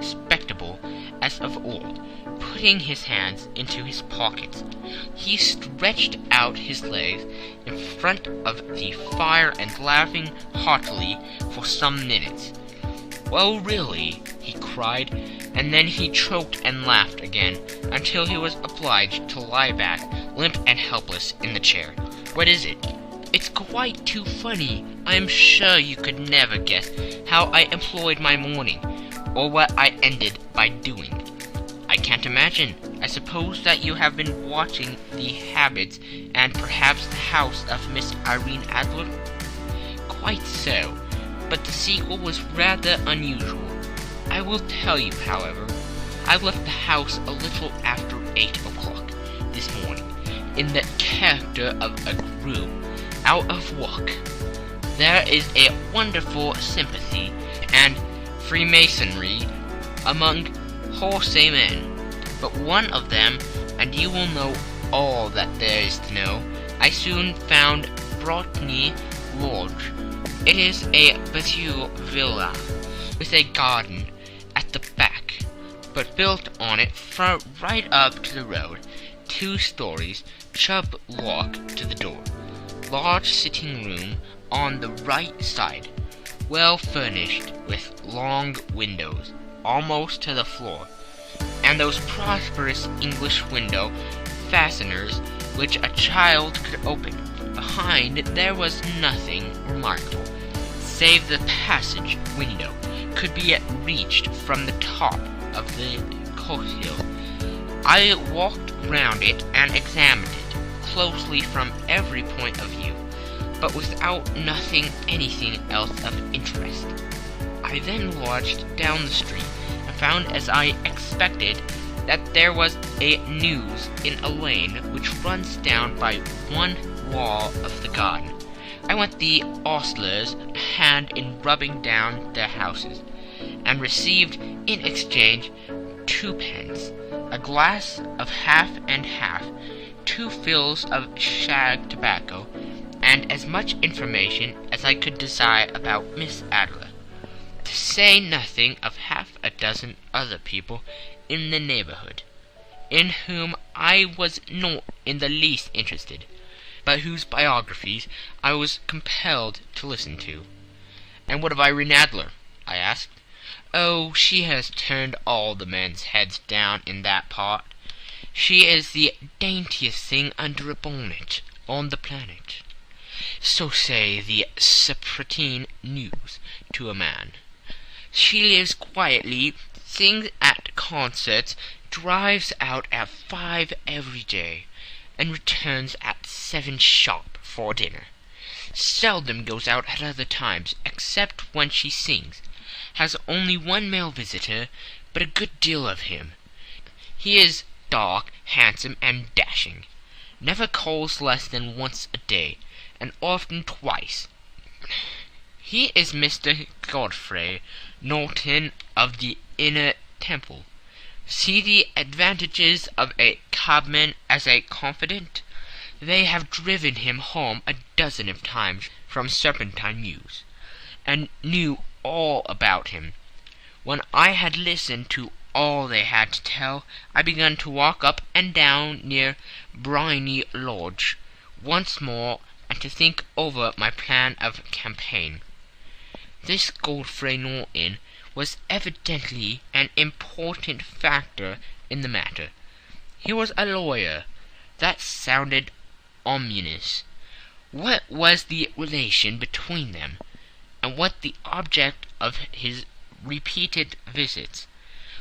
respectable as of old, putting his hands into his pockets. He stretched out his legs in front of the fire and laughing heartily for some minutes. "Well, really," he cried, and then he choked and laughed again until he was obliged to lie back, limp and helpless, in the chair. "What is it?" "It's quite too funny. I am sure you could never guess how I employed my morning, or what I ended by doing." "I can't imagine. I suppose that you have been watching the habits and perhaps the house of Miss Irene Adler?" "Quite so, but the sequel was rather unusual. I will tell you, however. I left the house a little after 8 o'clock this morning, in the character of a groom out of work. There is a wonderful sympathy and freemasonry among horsemen, but one of them, and you will know all that there is to know, I soon found Broughton Lodge. It is a vedio villa with a garden at the back, but built on it right up to the road, 2 stories, Chubb walk to the door. Large sitting room on the right side, well furnished with long windows almost to the floor, and those prosperous English window fasteners which a child could open. Behind there was nothing remarkable, save the passage window could be reached from the top of the courtyard. I walked round it and examined it closely from every point of view, but without anything else of interest. I then watched down the street and found, as I expected, that there was a news in a lane which runs down by one wall of the garden. I went the ostlers a hand in rubbing down their houses, and received in exchange 2 pence, a glass of half and half, 2 fills of shag tobacco, and as much information as I could desire about Miss Adler, to say nothing of half a dozen other people in the neighborhood, in whom I was not in the least interested, but whose biographies I was compelled to listen to. "And what of Irene Adler?" I asked. "Oh, she has turned all the men's heads down in that part. She is the daintiest thing under a bonnet on the planet. So say the Serpentine News to a man. She lives quietly, sings at concerts, drives out at 5 every day, and returns at 7 sharp for dinner. Seldom goes out at other times, except when she sings. Has only 1 male visitor, but a good deal of him. He is dark, handsome, and dashing. Never calls less than once a day, and often twice. He is Mr. Godfrey Norton of the Inner Temple. See the advantages of a cabman as a confidant. They have driven him home a dozen of times from Serpentine Mews, and knew all about him. When I had listened to all they had to tell, I began to walk up and down near Broughton Lodge once more, and to think over my plan of campaign. This Godfrey Norton was evidently an important factor in the matter. He was a lawyer. That sounded ominous. What was the relation between them, and what the object of his repeated visits?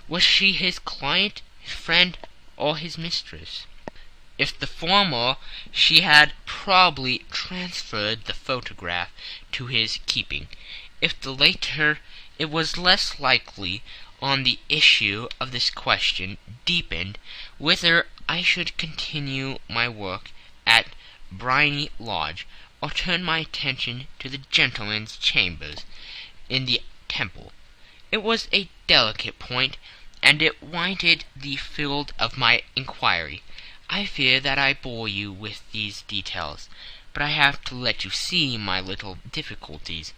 Was she his client, his friend, or his mistress? If the former, she had probably transferred the photograph to his keeping. If the latter, it was less likely on the issue of this question deepened whether I should continue my work at Broughton Lodge, or turn my attention to the gentleman's chambers in the Temple. It was a delicate point, and it widened the field of my inquiry. I fear that I bore you with these details, but I have to let you see my little difficulties,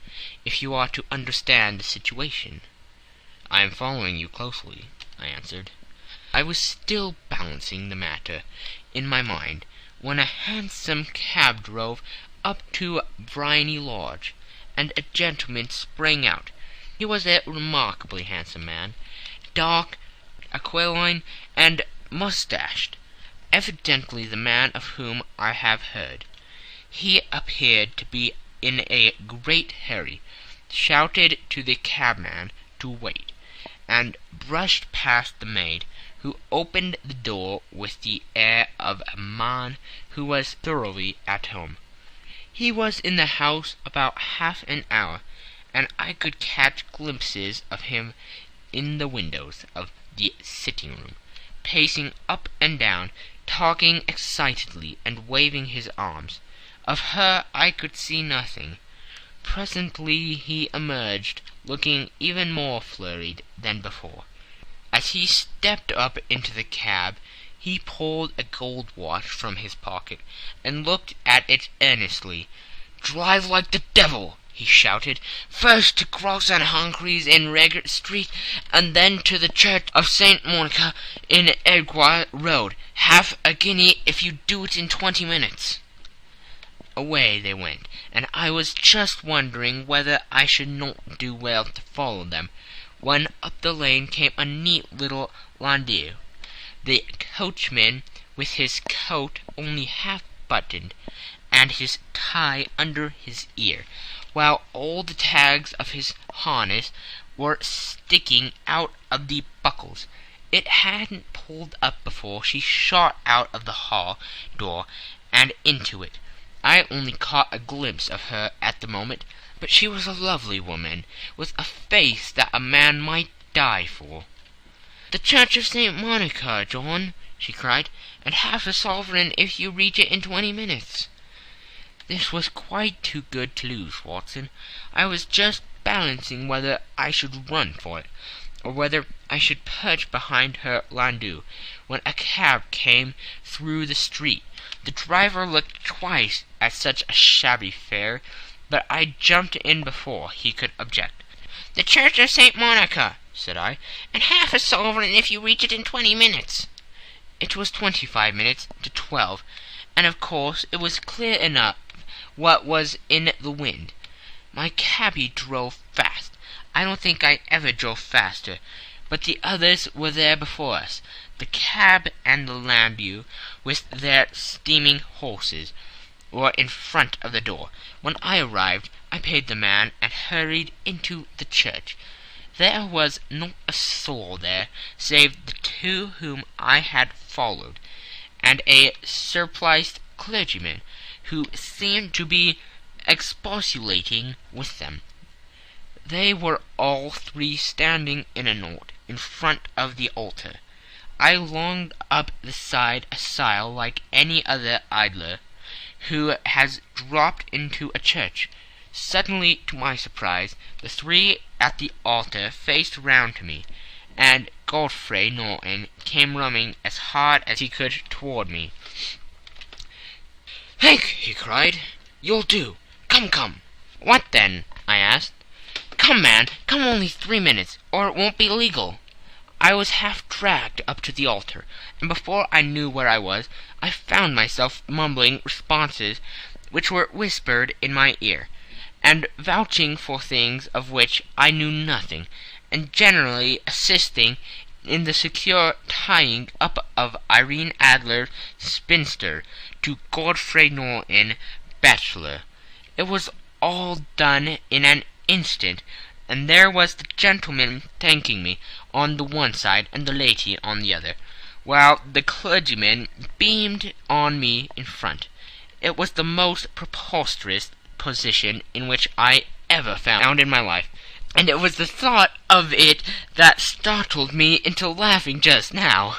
if you are to understand the situation. "I am following you closely," I answered. I was still balancing the matter in my mind when a hansom cab drove up to Briony Lodge, and a gentleman sprang out. He was a remarkably handsome man, dark, aquiline, and mustached, evidently the man of whom I have heard. He appeared to be in a great hurry, shouted to the cabman to wait, and brushed past the maid, who opened the door with the air of a man who was thoroughly at home. He was in the house about half an hour, and I could catch glimpses of him in the windows of the sitting-room, pacing up and down, talking excitedly and waving his arms. Of her I could see nothing. Presently he emerged, looking even more flurried than before. As he stepped up into the cab, he pulled a gold watch from his pocket and looked at it earnestly. "Drive like the devil!" he shouted. "First to Cross and Humphrey's in Regent Street, and then to the Church of St. Monica in Edgware Road. Half a guinea if you do it in 20 minutes." Away they went, and I was just wondering whether I should not do well to follow them, when up the lane came a neat little landau, the coachman with his coat only half buttoned, and his tie under his ear, while all the tags of his harness were sticking out of the buckles. It hadn't pulled up before she shot out of the hall door and into it. I only caught a glimpse of her at the moment, but she was a lovely woman, with a face that a man might die for. "The Church of St. Monica, John," she cried, "and half a sovereign if you reach it in 20 minutes. This was quite too good to lose, Watson. I was just balancing whether I should run for it, or whether I should perch behind her landau, when a cab came through the street. The driver looked twice at such a shabby fare, but I jumped in before he could object. "The Church of St. Monica," said I, "and half a sovereign if you reach it in 20 minutes. It was 25 minutes to 12, and of course it was clear enough what was in the wind. My cabby drove fast. I don't think I ever drove faster, but the others were there before us, the cab and the landau, with their steaming horses, were in front of the door. When I arrived, I paid the man and hurried into the church. There was not a soul there, save the two whom I had followed, and a surpliced clergyman, who seemed to be expostulating with them. They were all three standing in a knot in front of the altar. I longed up the side aisle like any other idler who has dropped into a church. Suddenly, to my surprise, the three at the altar faced round to me, and Godfrey Norton came running as hard as he could toward me. "Hank," he cried, "you'll do. Come, come." "What then?" I asked. "Come, man, come, only 3 minutes, or it won't be legal." I was half dragged up to the altar, and before I knew where I was, I found myself mumbling responses which were whispered in my ear, and vouching for things of which I knew nothing, and generally assisting in the secure tying up of Irene Adler, spinster, to Godfrey Norton, bachelor. It was all done in an instant, and there was the gentleman thanking me on the one side and the lady on the other, while the clergyman beamed on me in front. It was the most preposterous position in which I ever found in my life, and it was the thought of it that startled me into laughing just now.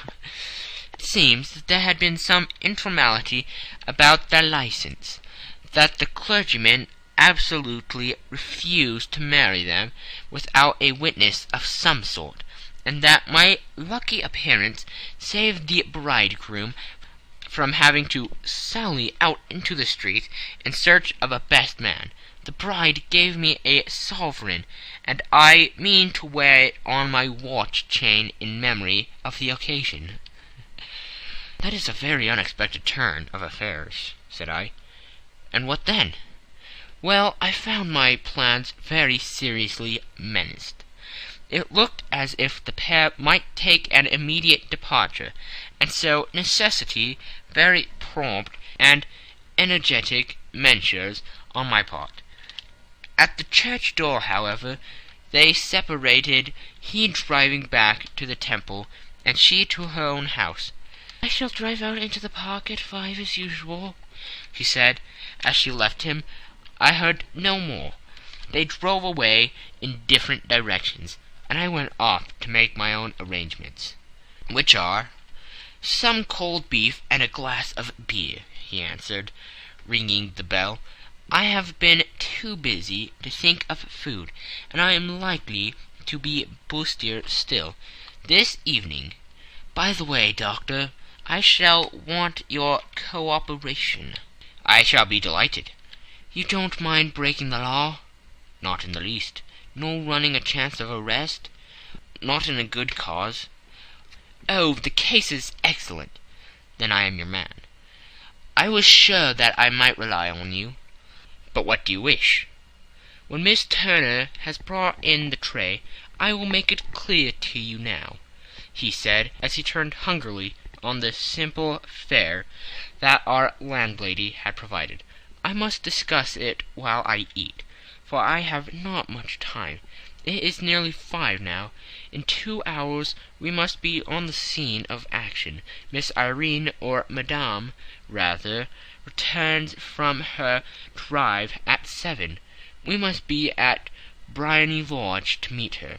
It seems that there had been some informality about their license, that the clergyman absolutely refused to marry them without a witness of some sort, and that my lucky appearance saved the bridegroom from having to sally out into the street in search of a best man. The bride gave me a sovereign, and I mean to wear it on my watch chain in memory of the occasion." "That is a very unexpected turn of affairs," said I. "And what then?" "Well, I found my plans very seriously menaced. It looked as if the pair might take an immediate departure, and so necessity very prompt and energetic measures on my part. At the church door, however, they separated, he driving back to the temple, and she to her own house. "I shall drive out into the park at 5 as usual," she said, as she left him. I heard no more. They drove away in different directions, and I went off to make my own arrangements. "Which are?" "Some cold beef and a glass of beer," he answered, ringing the bell. "I have been too busy to think of food, and I am likely to be bustier still this evening. By the way, Doctor, I shall want your cooperation." "I shall be delighted." "You don't mind breaking the law?" "Not in the least." "Nor running a chance of arrest?" "Not in a good cause." "Oh, the case is excellent." "Then I am your man." "I was sure that I might rely on you." "But what do you wish?" "When Miss Turner has brought in the tray, I will make it clear to you now," he said, as he turned hungrily on the simple fare that our landlady had provided. "I must discuss it while I eat, for I have not much time. It is nearly 5 now. In 2 hours we must be on the scene of action. Miss Irene, or Madame, rather, returns from her drive at 7. We must be at Briony Lodge to meet her."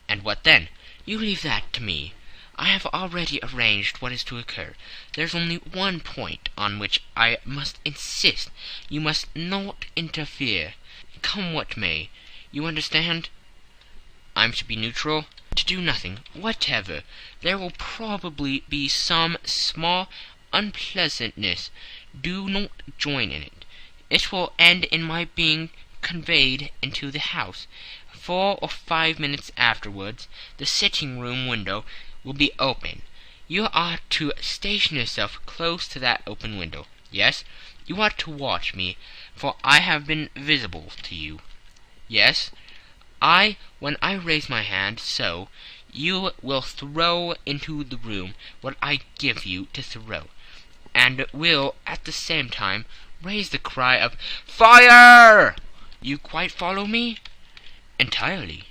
"And what then?" "You leave that to me. I have already arranged what is to occur. There's only one point on which I must insist. You must not interfere, come what may. You understand?" "I'm to be neutral?" "To do nothing whatever. There will probably be some small unpleasantness. Do not join in it. It will end in my being conveyed into the house. 4 or 5 minutes afterwards, the sitting-room window will be open. You are to station yourself close to that open window. Yes, you are to watch me, for I have been visible to you. Yes, when I raise my hand, so, you will throw into the room what I give you to throw, and will at the same time raise the cry of 'Fire!' You quite follow me?" "Entirely."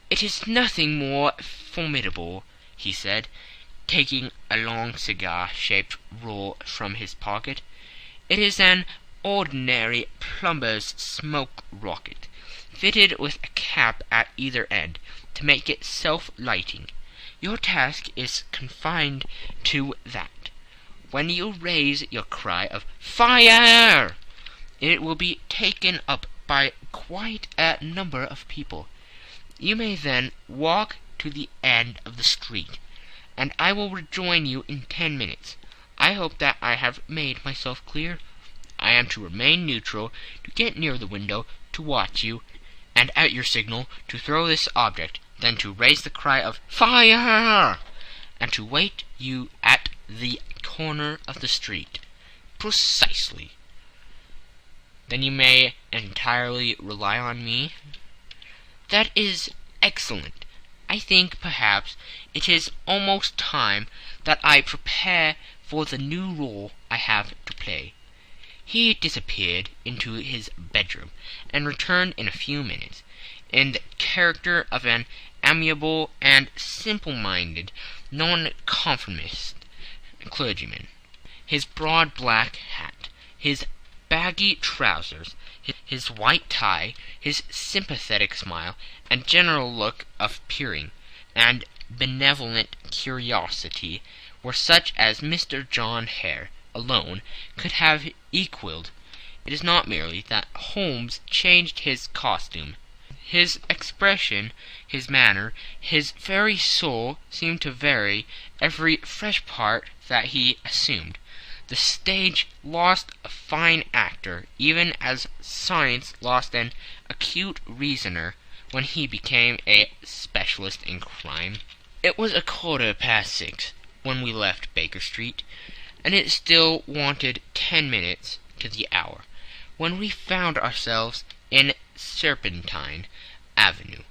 "It is nothing more formidable," he said, taking a long cigar-shaped roll from his pocket. "It is an ordinary plumber's smoke rocket, fitted with a cap at either end, to make it self-lighting. Your task is confined to that. When you raise your cry of 'Fire!' it will be taken up by quite a number of people. You may then walk to the end of the street, and I will rejoin you in 10 minutes. I hope that I have made myself clear. I am to remain neutral, to get near the window, to watch you, and at your signal to throw this object, then to raise the cry of 'Fire!' and to wait you at the corner of the street." "Precisely." "Then you may entirely rely on me?" "That is excellent. I think, perhaps, it is almost time that I prepare for the new role I have to play." He disappeared into his bedroom, and returned in a few minutes, in the character of an amiable and simple-minded nonconformist clergyman. His broad black hat, his baggy trousers, his white tie, his sympathetic smile, and general look of peering and benevolent curiosity were such as Mr. John Hare alone could have equalled. It is not merely that Holmes changed his costume. His expression, his manner, his very soul seemed to vary every fresh part that he assumed. The stage lost a fine actor, even as science lost an acute reasoner when he became a specialist in crime. It was 6:15 when we left Baker Street, and it still wanted 10 minutes to the hour when we found ourselves in Serpentine Avenue.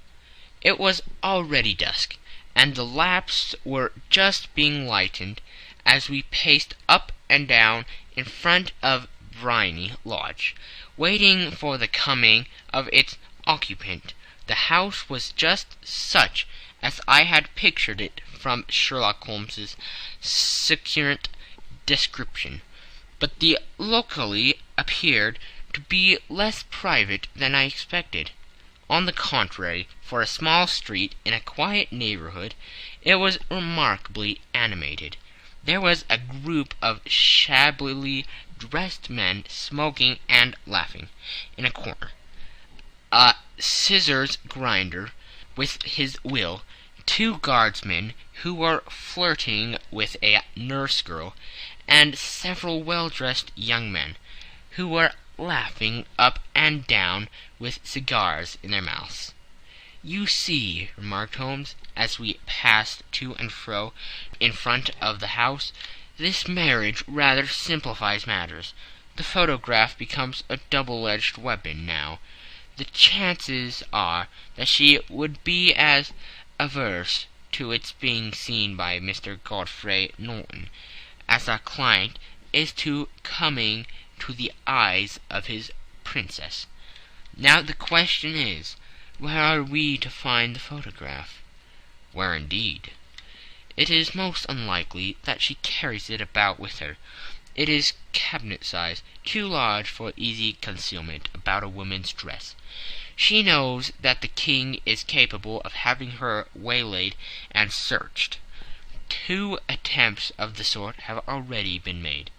It was already dusk, and the lamps were just being lighted as we paced up and down in front of Briony Lodge, waiting for the coming of its occupant. The house was just such as I had pictured it from Sherlock Holmes's succinct description, but the locale appeared to be less private than I expected. On the contrary, for a small street in a quiet neighborhood, it was remarkably animated. There was a group of shabbily dressed men smoking and laughing in a corner. A scissors grinder with his wheel, 2 guardsmen who were flirting with a nurse girl, and several well-dressed young men who were laughing up and down with cigars in their mouths. "You see," remarked Holmes, as we passed to and fro in front of the house, "this marriage rather simplifies matters. The photograph becomes a double-edged weapon now. The chances are that she would be as averse to its being seen by Mr. Godfrey Norton as our client is to coming to the eyes of his princess. Now the question is, where are we to find the photograph?" "Where indeed? It is most unlikely that she carries it about with her. It is cabinet size, too large for easy concealment about a woman's dress. She knows that the king is capable of having her waylaid and searched. 2 attempts of the sort have already been made.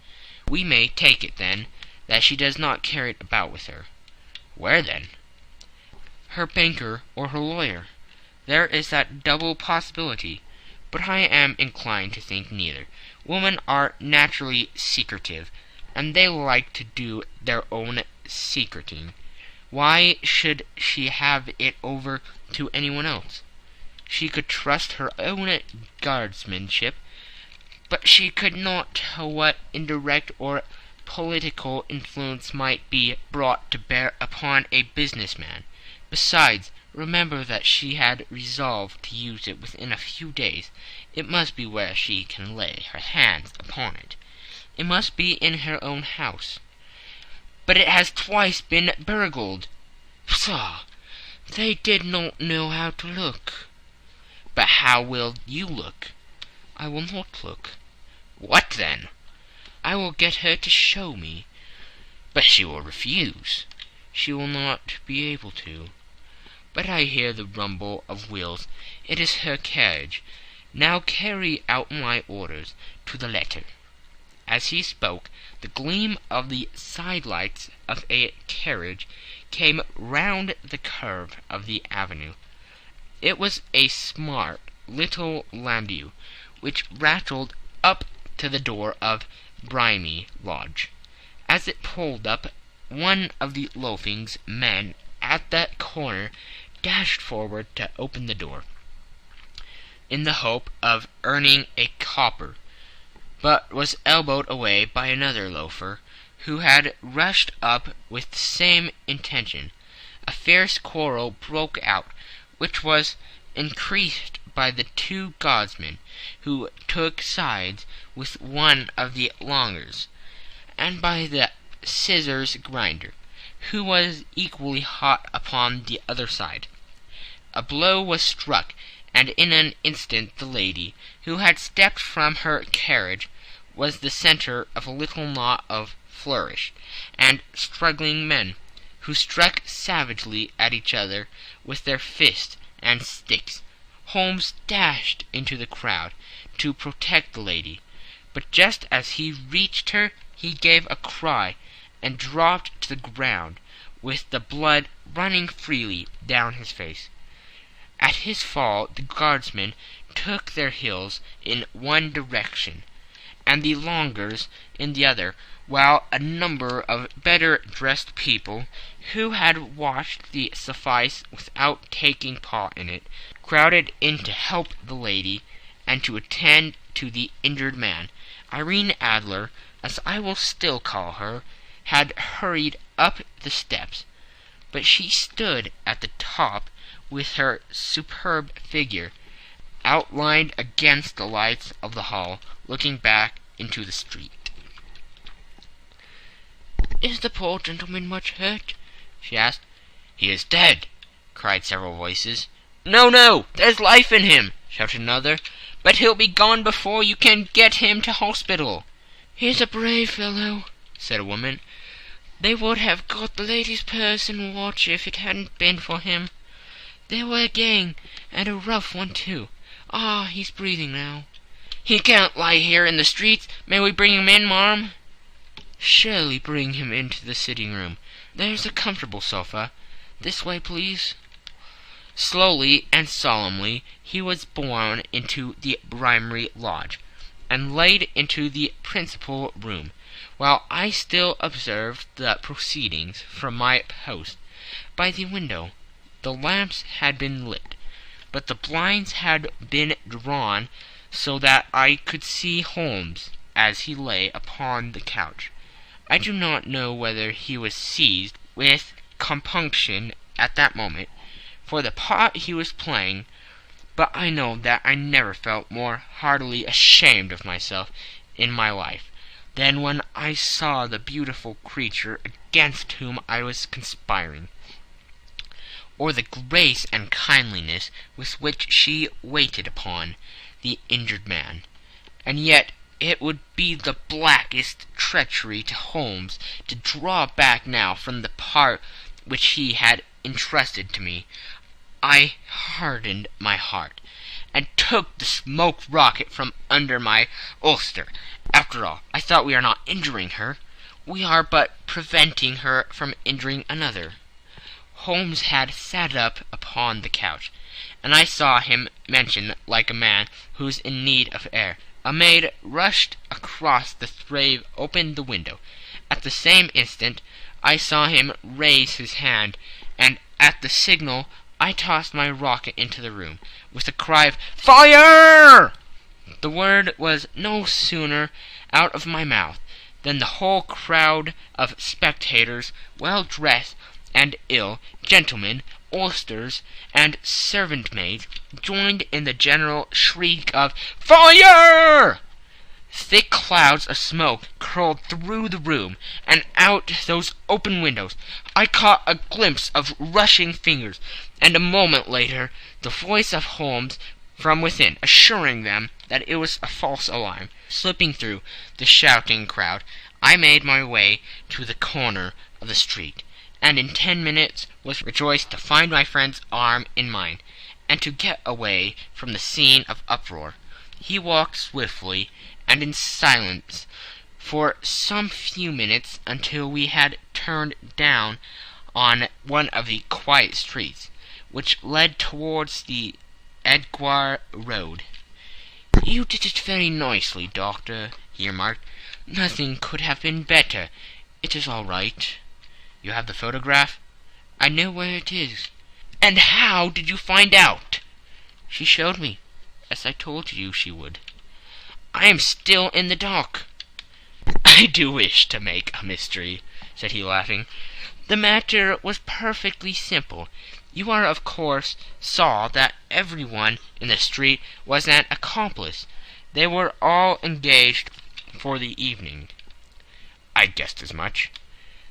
We may take it, then, that she does not carry it about with her." "Where, then?" "Her banker or her lawyer. There is that double possibility, but I am inclined to think neither. Women are naturally secretive, and they like to do their own secreting. Why should she have it over to anyone else? She could trust her own guardsmanship, but she could not tell what indirect or political influence might be brought to bear upon a businessman. Besides, remember that she had resolved to use it within a few days. It must be where she can lay her hands upon it. It must be in her own house." "But it has twice been burgled." "Pshaw! They did not know how to look." "But how will you look?" "I will not look." "What then?" "I will get her to show me." "But she will refuse." "She will not be able to. But I hear the rumble of wheels. It is her carriage. Now carry out my orders to the letter." As he spoke, the gleam of the sidelights of a carriage came round the curve of the avenue. It was a smart little landau, which rattled up to the door of Briony Lodge. As it pulled up, one of the loafing's men at that corner dashed forward to open the door, in the hope of earning a copper, but was elbowed away by another loafer, who had rushed up with the same intention. A fierce quarrel broke out, which was increased by the 2 guardsmen, who took sides with one of the longers, and by the scissors grinder, who was equally hot upon the other side. A blow was struck, and in an instant the lady, who had stepped from her carriage, was the centre of a little knot of flourished and struggling men, who struck savagely at each other with their fists and sticks. Holmes dashed into the crowd to protect the lady, but just as he reached her he gave a cry and dropped to the ground, with the blood running freely down his face. At his fall the guardsmen took their heels in one direction, and the Longers in the other, while a number of better-dressed people, who had watched the suffice without taking part in it, crowded in to help the lady and to attend to the injured man. Irene Adler, as I will still call her, had hurried up the steps, but she stood at the top with her superb figure outlined against the lights of the hall, looking back into the street. "Is the poor gentleman much hurt?" she asked. "He is dead," cried several voices. "No, no, there's life in him," shouted another, "but he'll be gone before you can get him to hospital." "He's a brave fellow," said a woman. "They would have got the lady's purse and watch if it hadn't been for him. They were a gang, and a rough one too. Ah, he's breathing now." "He can't lie here in the streets. May we bring him in, marm?" "Surely bring him into the sitting-room. There's a comfortable sofa. This way, please." Slowly and solemnly he was borne into the Brimery Lodge, and laid into the principal room, while I still observed the proceedings from my post by the window. The lamps had been lit, but the blinds had been drawn so that I could see Holmes as he lay upon the couch. I do not know whether he was seized with compunction at that moment for the part he was playing, but I know that I never felt more heartily ashamed of myself in my life than when I saw the beautiful creature against whom I was conspiring, or the grace and kindliness with which she waited upon the injured man. And yet it would be the blackest treachery to Holmes to draw back now from the part which he had entrusted to me. I hardened my heart, and took the smoke rocket from under my ulster. After all, I thought, we are not injuring her. We are but preventing her from injuring another. Holmes had sat up upon the couch, and I saw him mention like a man who's in need of air. A maid rushed across the threshold, opened the window. At the same instant I saw him raise his hand, and at the signal I tossed my rocket into the room, with a cry of "Fire!" The word was no sooner out of my mouth than the whole crowd of spectators, well dressed and ill, gentlemen, ulsters, and servant-maids, joined in the general shriek of "Fire!" Thick clouds of smoke curled through the room, and out those open windows. I caught a glimpse of rushing fingers, and a moment later the voice of Holmes from within, assuring them that it was a false alarm. Slipping through the shouting crowd, I made my way to the corner of the street, and in 10 minutes was rejoiced to find my friend's arm in mine, and to get away from the scene of uproar. He walked swiftly and in silence for some few minutes, until we had turned down on one of the quiet streets which led towards the Edgware Road. "You did it very nicely, Doctor," he remarked. "Nothing could have been better. It is all right." "You have the photograph?" "I know where it is." "And how did you find out?" "She showed me, as I told you she would." "I am still in the dark." "I do wish to make a mystery," said he, laughing. "The matter was perfectly simple. You are, of course, saw that everyone in the street was an accomplice. They were all engaged for the evening." "I guessed as much."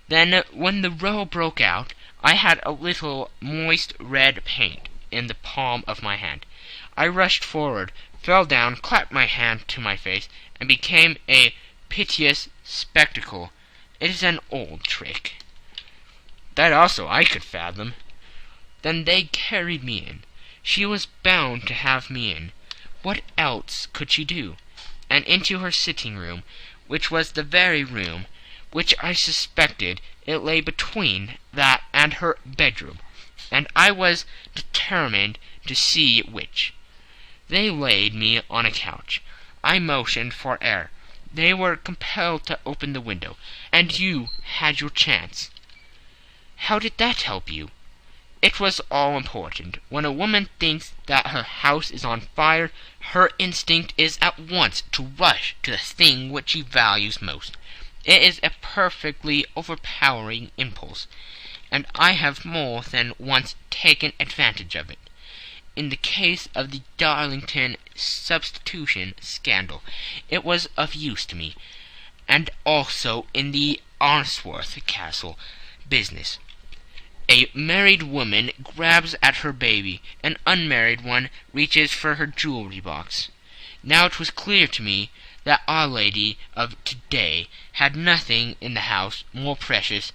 "Then, when the row broke out, I had a little moist red paint in the palm of my hand. I rushed forward, fell down, clapped my hand to my face, and became a piteous spectacle. It is an old trick." "That also I could fathom." "Then they carried me in. She was bound to have me in. What else could she do? And into her sitting-room, which was the very room which I suspected. It lay between that and her bedroom, and I was determined to see which. They laid me on a couch. I motioned for air. They were compelled to open the window, and you had your chance. How did that help you? It was all important. When a woman thinks that her house is on fire, her instinct is at once to rush to the thing which she values most. It is a perfectly overpowering impulse, and I have more than once taken advantage of it. In the case of the Darlington substitution scandal, it was of use to me, and also in the Arnsworth Castle business. A married woman grabs at her baby, an unmarried one reaches for her jewelry box. Now it was clear to me that Our Lady of today had nothing in the house more precious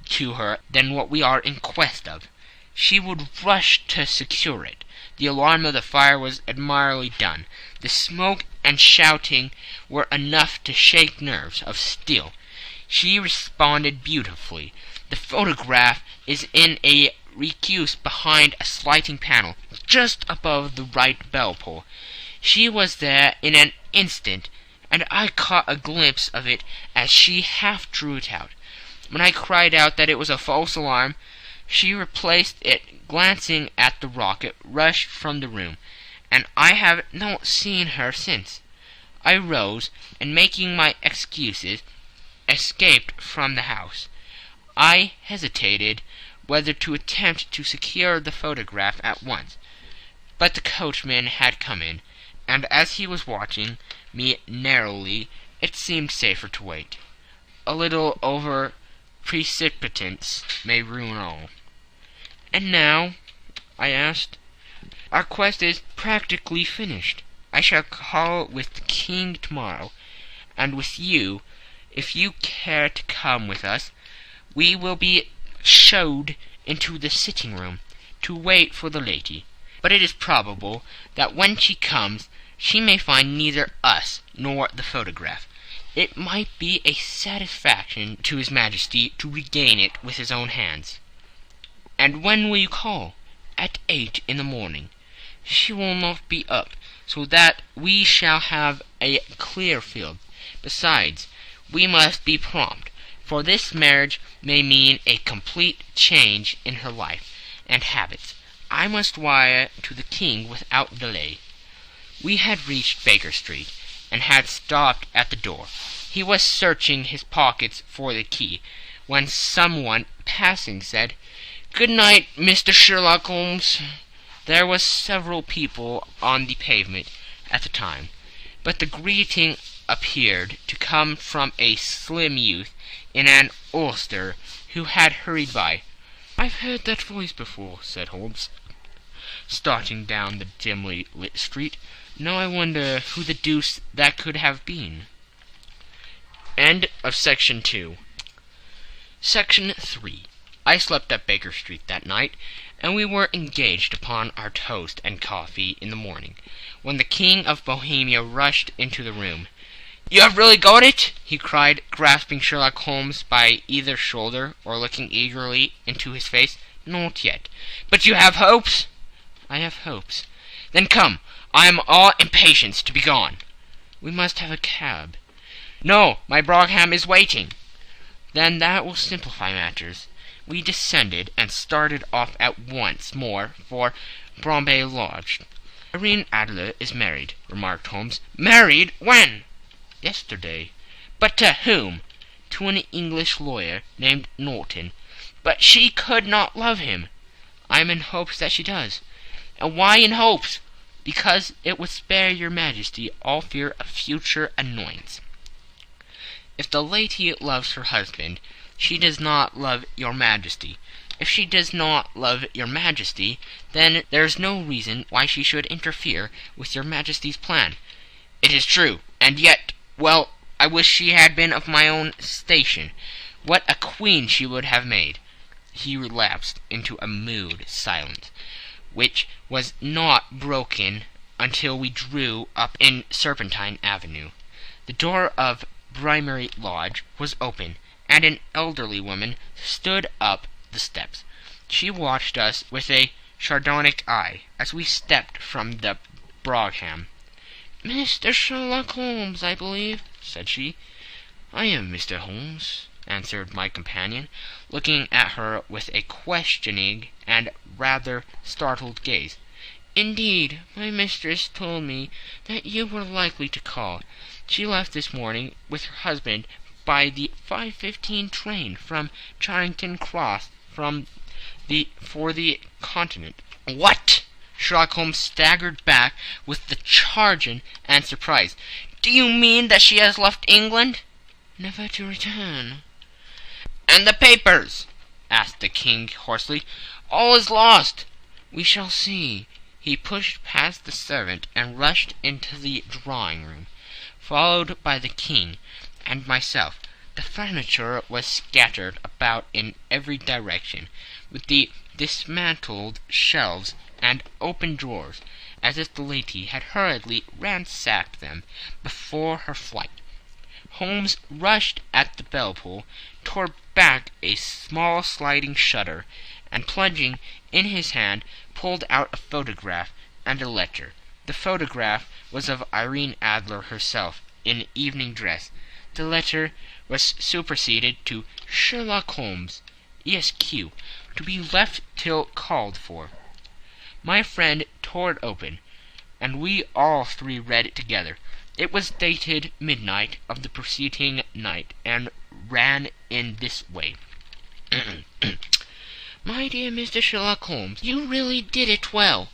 to her than what we are in quest of. She would rush to secure it. The alarm of the fire was admirably done. The smoke and shouting were enough to shake nerves of steel. She responded beautifully. The photograph is in a recuse behind a sliding panel, just above the right bell pull. She was there in an instant, and I caught a glimpse of it as she half drew it out. When I cried out that it was a false alarm, she replaced it, glancing at the rocket, rushed from the room, and I have not seen her since. I rose, and making my excuses, escaped from the house. I hesitated whether to attempt to secure the photograph at once, but the coachman had come in, and as he was watching me narrowly, it seemed safer to wait. A little over precipitance may ruin all. "And now?" I asked. "Our quest is practically finished. I shall call with the king tomorrow, and with you, if you care to come with us. We will be showed into the sitting-room to wait for the lady. But it is probable that when she comes, she may find neither us nor the photograph. It might be a satisfaction to His Majesty to regain it with his own hands." "And when will you call?" "At 8 in the morning. She will not be up, so that we shall have a clear field. Besides, we must be prompt, for this marriage may mean a complete change in her life and habits. I must wire to the king without delay." We had reached Baker Street, and had stopped at the door. He was searching his pockets for the key, when someone passing said, "Good night, Mr. Sherlock Holmes." There were several people on the pavement at the time, but the greeting appeared to come from a slim youth in an ulster who had hurried by. "I've heard that voice before," said Holmes, starting down the dimly lit street. "Now I wonder who the deuce that could have been." End of Section 2. Section 3. I slept at Baker Street that night, and we were engaged upon our toast and coffee in the morning, when the King of Bohemia rushed into the room. "You have really got it?" he cried, grasping Sherlock Holmes by either shoulder, or looking eagerly into his face. "Not yet." "But you have hopes?" "I have hopes." "Then come. I am all impatience to be gone." "We must have a cab." "No, my brougham is waiting." "Then that will simplify matters." We descended, and started off at once more for Bombay Lodge. "Irene Adler is married," remarked Holmes. "Married? When?" "Yesterday." "But to whom?" "To an English lawyer named Norton." "But she could not love him." "I am in hopes that she does." "And why in hopes?" "Because it would spare your Majesty all fear of future annoyance. If the lady loves her husband, she does not love your Majesty. If she does not love your Majesty, then there is no reason why she should interfere with your Majesty's plan." "It is true, and yet, well, I wish she had been of my own station. What a queen she would have made." He relapsed into a mood silence, which was not broken until we drew up in Serpentine Avenue. The door of Brimary Lodge was open, and an elderly woman stood up the steps. She watched us with a sardonic eye as we stepped from the brougham. "Mr. Sherlock Holmes, I believe," said she. "I am Mr. Holmes," answered my companion, looking at her with a questioning and rather startled gaze. "Indeed, my mistress told me that you were likely to call. She left this morning with her husband by the 5:15 train from Charing Cross for the Continent." "What?" Sherlock Holmes staggered back with the chagrin and surprise. "Do you mean that she has left England?" "Never to return." "And the papers?" asked the King hoarsely. "All is lost." "We shall see." He pushed past the servant and rushed into the drawing-room, followed by the King and myself. The furniture was scattered about in every direction, with the dismantled shelves and open drawers, as if the lady had hurriedly ransacked them before her flight. Holmes rushed at the bell-pull, tore back a small sliding shutter, and plunging in his hand, pulled out a photograph and a letter. The photograph was of Irene Adler herself, in evening dress. The letter was superseded to Sherlock Holmes, Esq., to be left till called for. My friend tore it open, and we all three read it together. It was dated midnight of the preceding night, and ran in this way. "My dear Mr. Sherlock Holmes, you really did it well.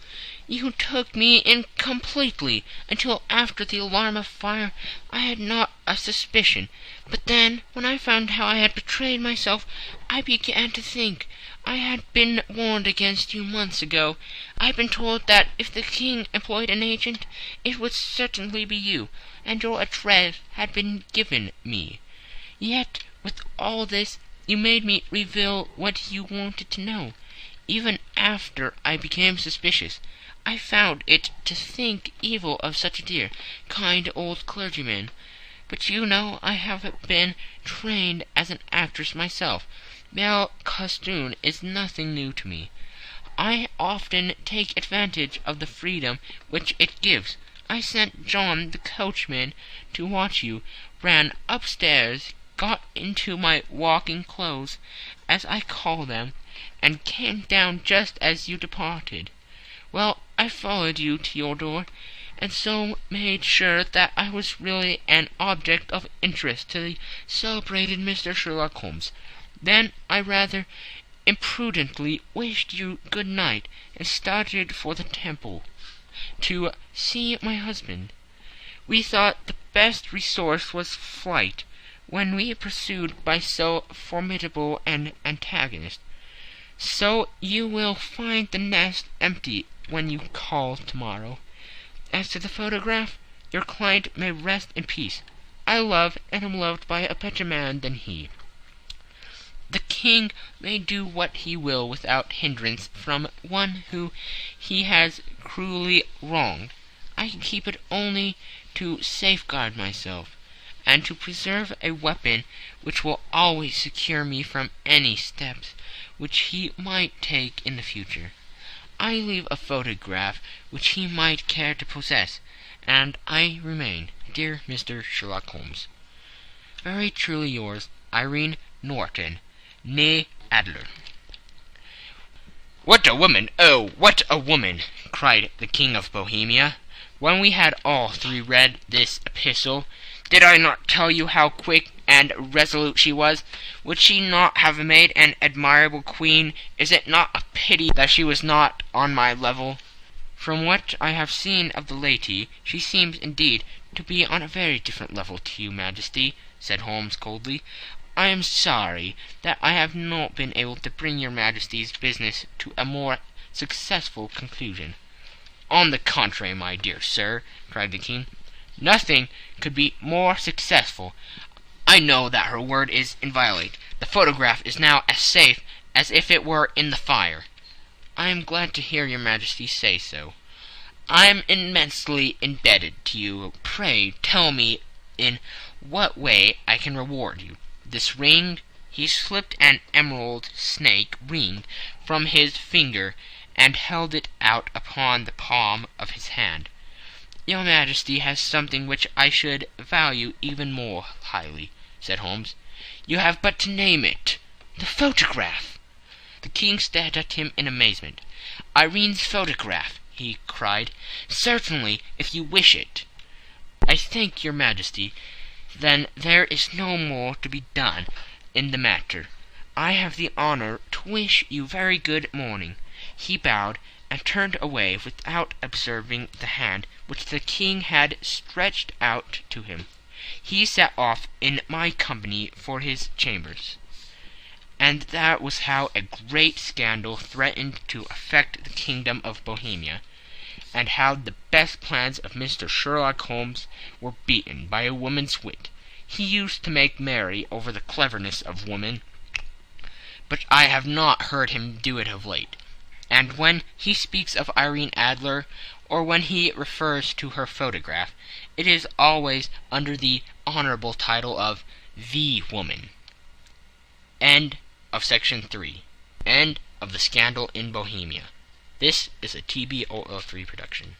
You took me in completely. Until after the alarm of fire I had not a suspicion. But then, when I found how I had betrayed myself, I began to think. I had been warned against you months ago. I had been told that if the King employed an agent, it would certainly be you, and your address had been given me. Yet, with all this, you made me reveal what you wanted to know. Even after I became suspicious, I found it to think evil of such a dear, kind old clergyman. But you know I have been trained as an actress myself. Male costume is nothing new to me. I often take advantage of the freedom which it gives. I sent John the coachman to watch you, ran upstairs, got into my walking clothes, as I call them, and came down just as you departed. Well, I followed you to your door, and so made sure that I was really an object of interest to the celebrated Mr. Sherlock Holmes. Then I rather imprudently wished you good night, and started for the Temple to see my husband. We thought the best resource was flight, when we pursued by so formidable an antagonist. So you will find the nest empty when you call tomorrow. As to the photograph, your client may rest in peace. I love and am loved by a better man than he. The King may do what he will without hindrance from one who he has cruelly wronged. I keep it only to safeguard myself, and to preserve a weapon which will always secure me from any steps which he might take in the future. I leave a photograph which he might care to possess, and I remain, dear Mr. Sherlock Holmes, very truly yours, Irene Norton, née Adler. "What a woman! Oh, what a woman!" cried the King of Bohemia, when we had all three read this epistle. "Did I not tell you how quick and resolute she was? Would she not have made an admirable queen? Is it not a pity that she was not on my level?" "From what I have seen of the lady, she seems indeed to be on a very different level to you, Majesty," said Holmes coldly. "I am sorry that I have not been able to bring your Majesty's business to a more successful conclusion." "On the contrary, my dear sir," cried the King, "nothing could be more successful. I know that her word is inviolate. The photograph is now as safe as if it were in the fire." "I am glad to hear your Majesty say so." "I am immensely indebted to you. Pray tell me in what way I can reward you. This ring—" He slipped an emerald snake ring from his finger and held it out upon the palm of his hand. "Your Majesty has something which I should value even more highly," said Holmes. "You have but to name it. The photograph!" The king stared at him in amazement. "Irene's photograph!" he cried. "Certainly, if you wish it." "I thank your Majesty. Then there is no more to be done in the matter. I have the honour to wish you very good morning." He bowed and turned away without observing the hand which the king had stretched out to him. He set off in my company for his chambers. And that was how a great scandal threatened to affect the kingdom of Bohemia, and how the best plans of Mr. Sherlock Holmes were beaten by a woman's wit. He used to make merry over the cleverness of women, but I have not heard him do it of late. And when he speaks of Irene Adler, or when he refers to her photograph, it is always under the honourable title of the woman. End of section 3. End of the scandal in Bohemia. This is a TBOL3 production.